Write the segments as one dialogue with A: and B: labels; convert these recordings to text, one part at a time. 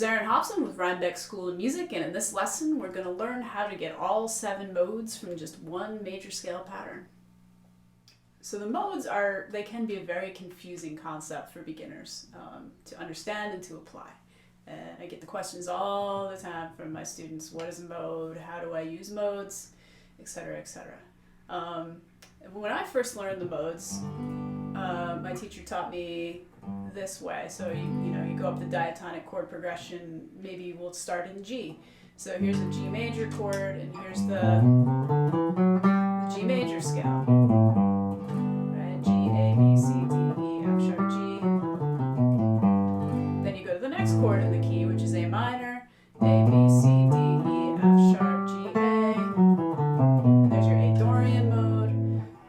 A: is Erin Hobson with Rhinebeck School of Music, and in this lesson we're going to learn how to get all 7 modes from just one major scale pattern. So the modes they can be a very confusing concept for beginners to understand and to apply. And I get the questions all the time from my students: what is a mode, how do I use modes, etc., etc. When I first learned the modes, my teacher taught me this way. So you go up the diatonic chord progression. Maybe we'll start in G. So here's a G major chord, and here's the G major scale. Right? G, A, B, C, D, E, F sharp, G. Then you go to the next chord in the key, which is A minor. A, B, C, D, E, F sharp, G, A. There's your A Dorian mode,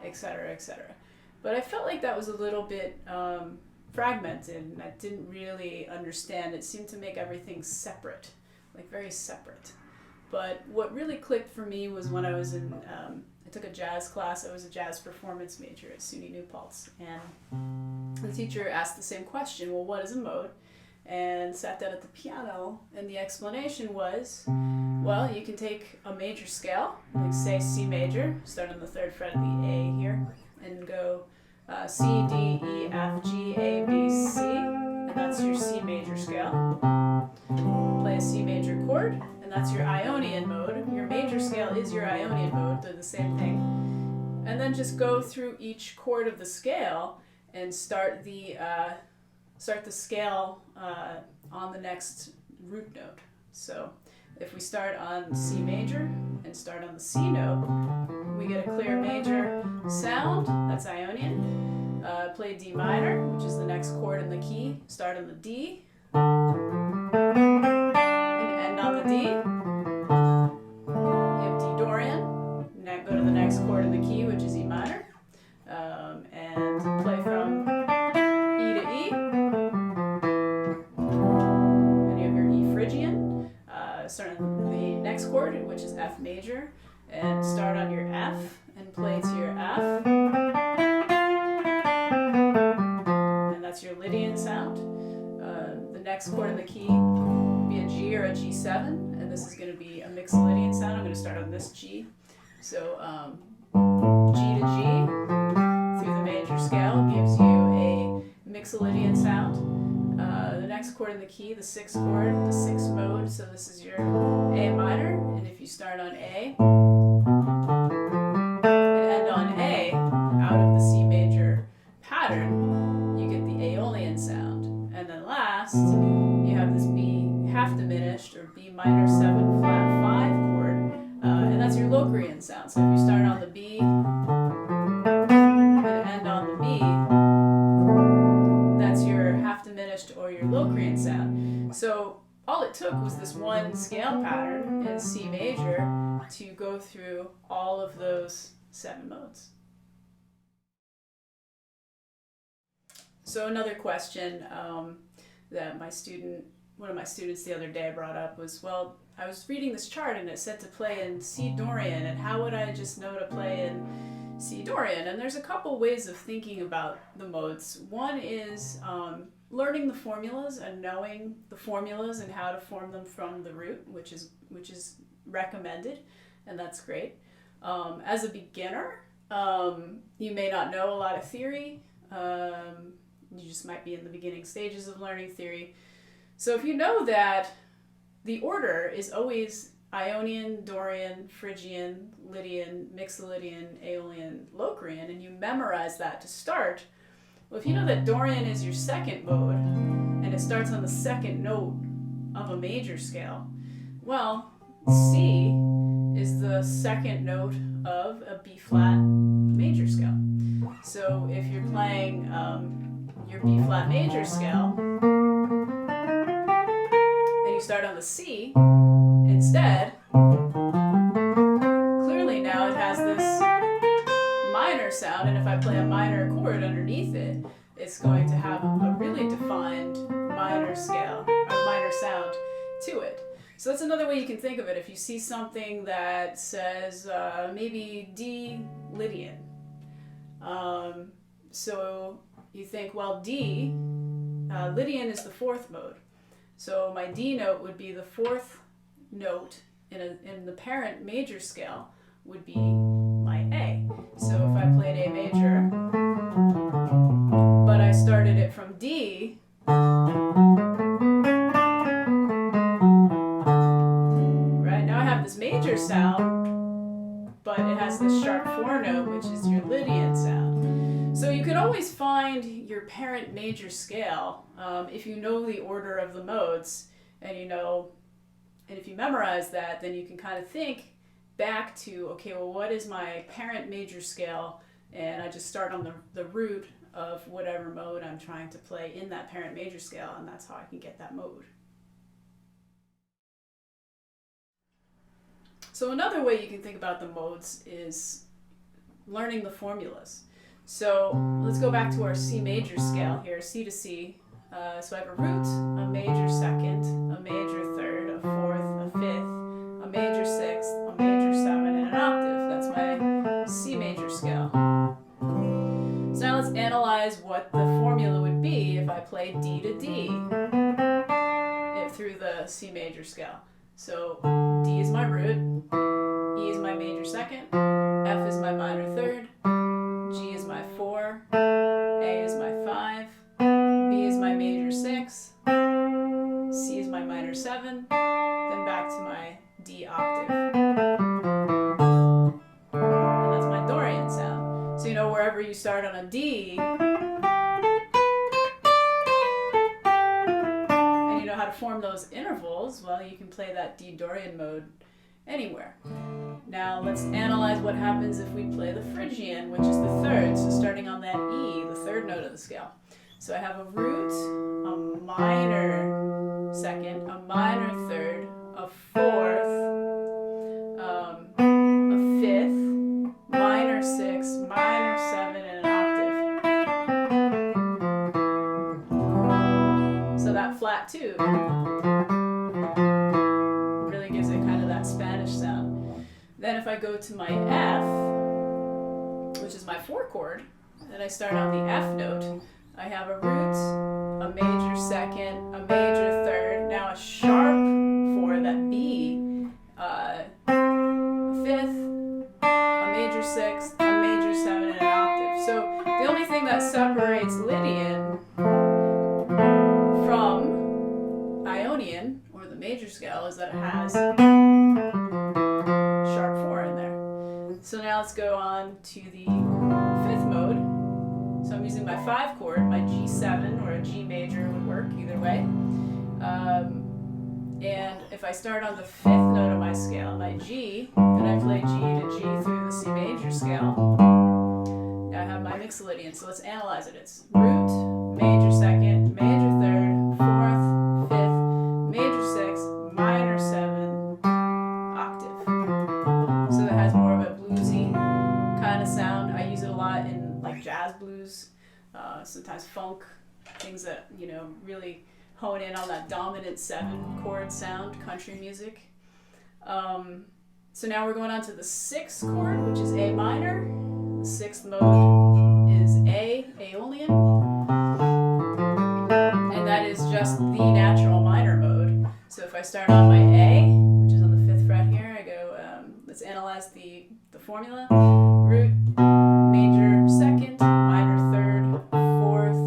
A: etc., etc. But I felt like that was a little bit fragmented, and I didn't really understand. It seemed to make everything separate, like very separate. But what really clicked for me was when I was in, I took a jazz class. I was a jazz performance major at SUNY New Paltz, and the teacher asked the same question, well, what is a mode? And sat down at the piano, and the explanation was, well, you can take a major scale, like say C major, start on the 3rd fret of the A here, and go C, D, E, F, G, A, B, C, and that's your C major scale. Play a C major chord, and that's your Ionian mode. Your major scale is your Ionian mode, they're the same thing. And then just go through each chord of the scale and start the scale on the next root note. So if we start on C major and start on the C note, we get a clear major sound, that's Ionian. Play D minor, which is the next chord in the key, start on the D, and end on the D. You have D Dorian, now go to the next chord in the key, which is E minor, and play from E to E. And you have your E Phrygian, start on the next chord, which is F major, and start on your F and play to your F. And that's your Lydian sound. The next chord in the key will be a G or a G7, and this is going to be a mixed Lydian sound. I'm going to start on this G. So G to G through the major scale gives you a mixolydian sound. The next chord in the key, the 6th chord, the 6th mode, so this is your A minor, and if you start on A and end on A out of the C major pattern, you get the Aeolian sound. And then last, you have this B half diminished or B minor 7 flat 5 chord, and that's your Locrian sound. So if you start on the B and end on the B, that's your half diminished or your Locrian sound. So all it took was this one scale pattern in C major to go through all of those 7 modes. So another question that one of my students the other day brought up was, well, I was reading this chart and it said to play in C Dorian, and how would I just know to play in C Dorian? And there's a couple ways of thinking about the modes. One is learning the formulas and knowing the formulas and how to form them from the root, which is recommended, and that's great. As a beginner, you may not know a lot of theory. You just might be in the beginning stages of learning theory. So if you know that the order is always Ionian, Dorian, Phrygian, Lydian, Mixolydian, Aeolian, Locrian, and you memorize that to start, well, if you know that Dorian is your 2nd mode, and it starts on the 2nd note of a major scale, well, C is the 2nd note of a B-flat major scale. So if you're playing your B-flat major scale, and you start on the C instead, clearly now it has this minor sound, and if I play a minor chord underneath it, it's going to have a really defined minor scale, or minor sound to it. So that's another way you can think of it. If you see something that says maybe D Lydian, so you think, well, D, Lydian is the 4th mode. So my D note would be the fourth note in the parent major scale would be my A. So if I played A major, but I started it from D, right, now I have this major sound, but it has this sharp 4 note, which is your Lydian sound. So you can always find your parent major scale if you know the order of the modes, and if you memorize that, then you can kind of think back to, okay, well, what is my parent major scale? And I just start on the root of whatever mode I'm trying to play in that parent major scale, and that's how I can get that mode. So another way you can think about the modes is learning the formulas. So let's go back to our C major scale here, C to C. So I have a root, a major second, a major third, a fourth, a fifth, a major sixth, a major seven, and an octave. That's my C major scale. So now let's analyze what the formula would be if I played D to D through the C major scale. So D is my root, E is my major second, F is my minor third, G is my 4, A is my 5, B is my major 6, C is my minor 7, then back to my D octave. And that's my Dorian sound. So wherever you start on a D, and you know how to form those intervals, well, you can play that D Dorian mode anywhere. Now let's analyze what happens if we play the Phrygian, which is the third. So starting on that E, the third note of the scale. So I have a root, a minor second, a minor third, a fourth, a fifth, minor 6, minor 7, and an octave. So that flat 2 really gives it kind of that Spanish sound. Then if I go to my F, which is my 4 chord, and I start on the F note, I have a root, a major second, a major third, now a sharp 4, that B, a fifth, a major sixth, a major 7, and an octave. So the only thing that separates Lydian from Ionian, or the major scale, is that it has sharp 4 in there. So now let's go on to the 5th mode. So I'm using my 5 chord, my G7 or a G major would work either way. And if I start on the 5th note of my scale, my G, and I play G to G through the C major scale, now I have my Mixolydian. So let's analyze it. It's root, major second, major third, 4th, 5th, major 6th, minor 7, octave. So that has more of a bluesy kind of sound. I use it a lot in like jazz blues, sometimes funk, things that really hone in on that dominant 7 chord sound, country music. So now we're going on to the 6th chord, which is A minor. The 6th mode is Aeolian, and that is just the natural minor mode. So if I start on my A, which is on the 5th fret here, I go, let's analyze the formula. Root, major second, minor third, 4th,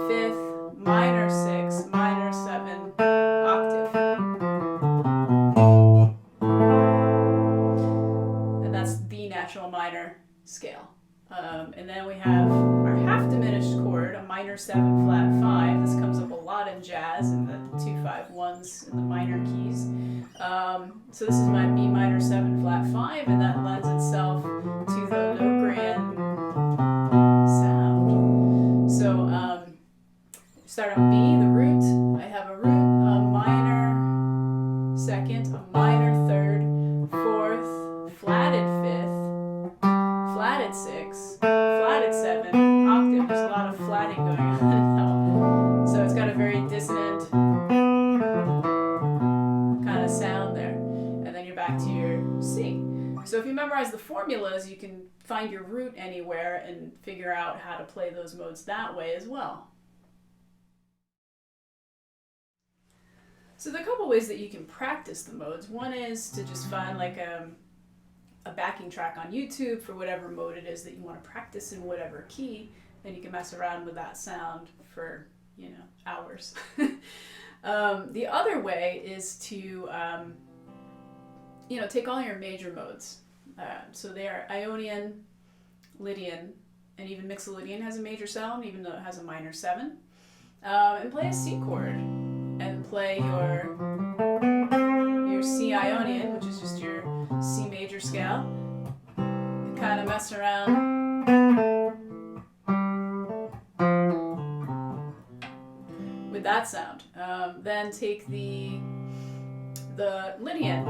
A: 5th, minor 6, minor 7, octave. And that's the natural minor scale. And then we have our half diminished chord, a minor 7 flat 5. This comes up a lot in jazz in the 2-5-1s in the minor keys. So this is my B minor 7 flat 5, and that lends itself to the Logrian sound. So start on B, the root. I have a root, a minor second, a minor third, 4th, flatted 5th, flatted 6, flatted 7, octave. There's a lot of flatting going on now. So it's got a very dissonant kind of sound there. And then you're back to your C. So if you memorize the formulas, you can find your root anywhere and figure out how to play those modes that way as well. So there are a couple ways that you can practice the modes. One is to just find like a backing track on YouTube for whatever mode it is that you want to practice in whatever key. Then you can mess around with that sound for, you know, hours. The other way is to, you know, take all your major modes. So they are Ionian, Lydian, and even Mixolydian has a major sound, even though it has a minor 7. And play a C chord. And play your C Ionian, which is just your C major scale. And kind of mess around with that sound. Then take the Lydian,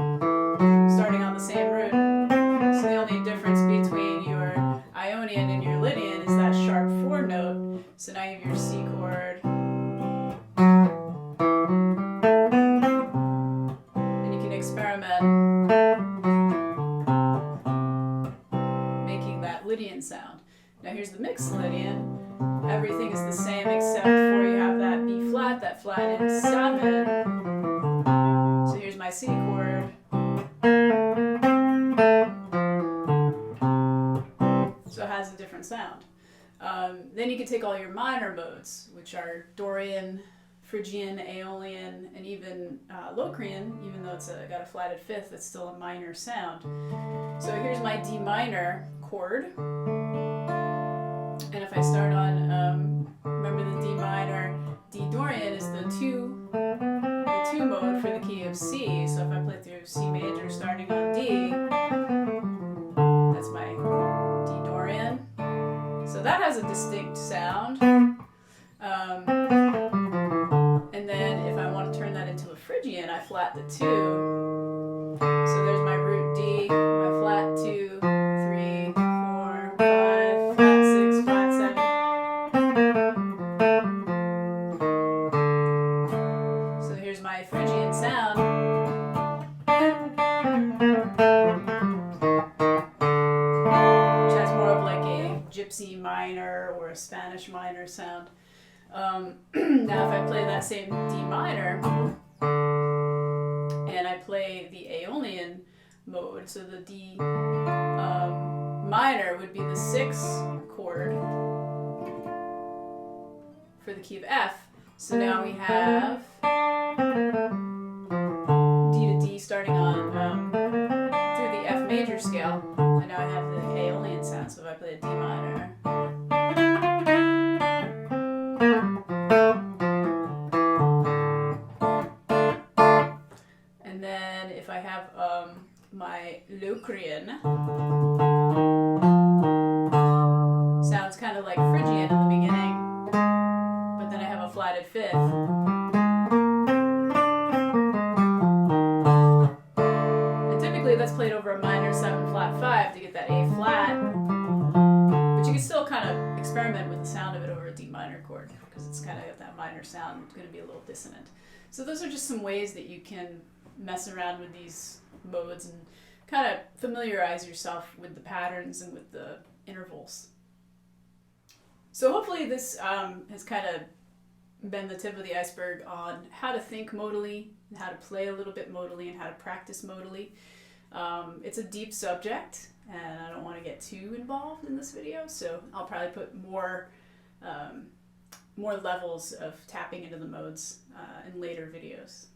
A: starting on the same root. So the only difference between your Ionian and your Lydian is that sharp 4 note. So now you have your C chord. And you can experiment making that Lydian sound. Now here's the mixed Lydian. Everything is the same except for you have that B flat, that flat in 7. So here's my C chord. So it has a different sound. Then you can take all your minor modes, which are Dorian, Phrygian, Aeolian, and even Locrian, even though it's got a flatted 5th, it's still a minor sound. So here's my D minor chord. And if I start on, remember the D minor, D Dorian is the 2 mode for the key of C. So if I play through C major starting on D, that's my D Dorian. So that has a distinct sound. And then if I want to turn that into a Phrygian, I flat the 2. So there's my root D, my flat 2, 3, 4, 5, flat 6, flat 7. So here's my Phrygian sound. Which has more of like a gypsy minor or a Spanish minor sound. Now if I play that same D minor and I play the Aeolian mode, so the D minor would be the 6th chord for the key of F. So now we have D to D starting on through the F major scale, and now I have the Aeolian sound. So if I play a D minor, and then if I have my Locrian, sounds kind of like Phrygian in the beginning, but then I have a flatted 5th. And typically that's played over a minor 7 flat 5 to get that A flat, but you can still kind of experiment with the sound of it over a D minor chord because it's kind of got that minor sound. It's going to be a little dissonant. So those are just some ways that you can mess around with these modes and kind of familiarize yourself with the patterns and with the intervals. So hopefully this has kind of been the tip of the iceberg on how to think modally, and how to play a little bit modally, and how to practice modally. It's a deep subject, and I don't want to get too involved in this video, so I'll probably put more levels of tapping into the modes in later videos.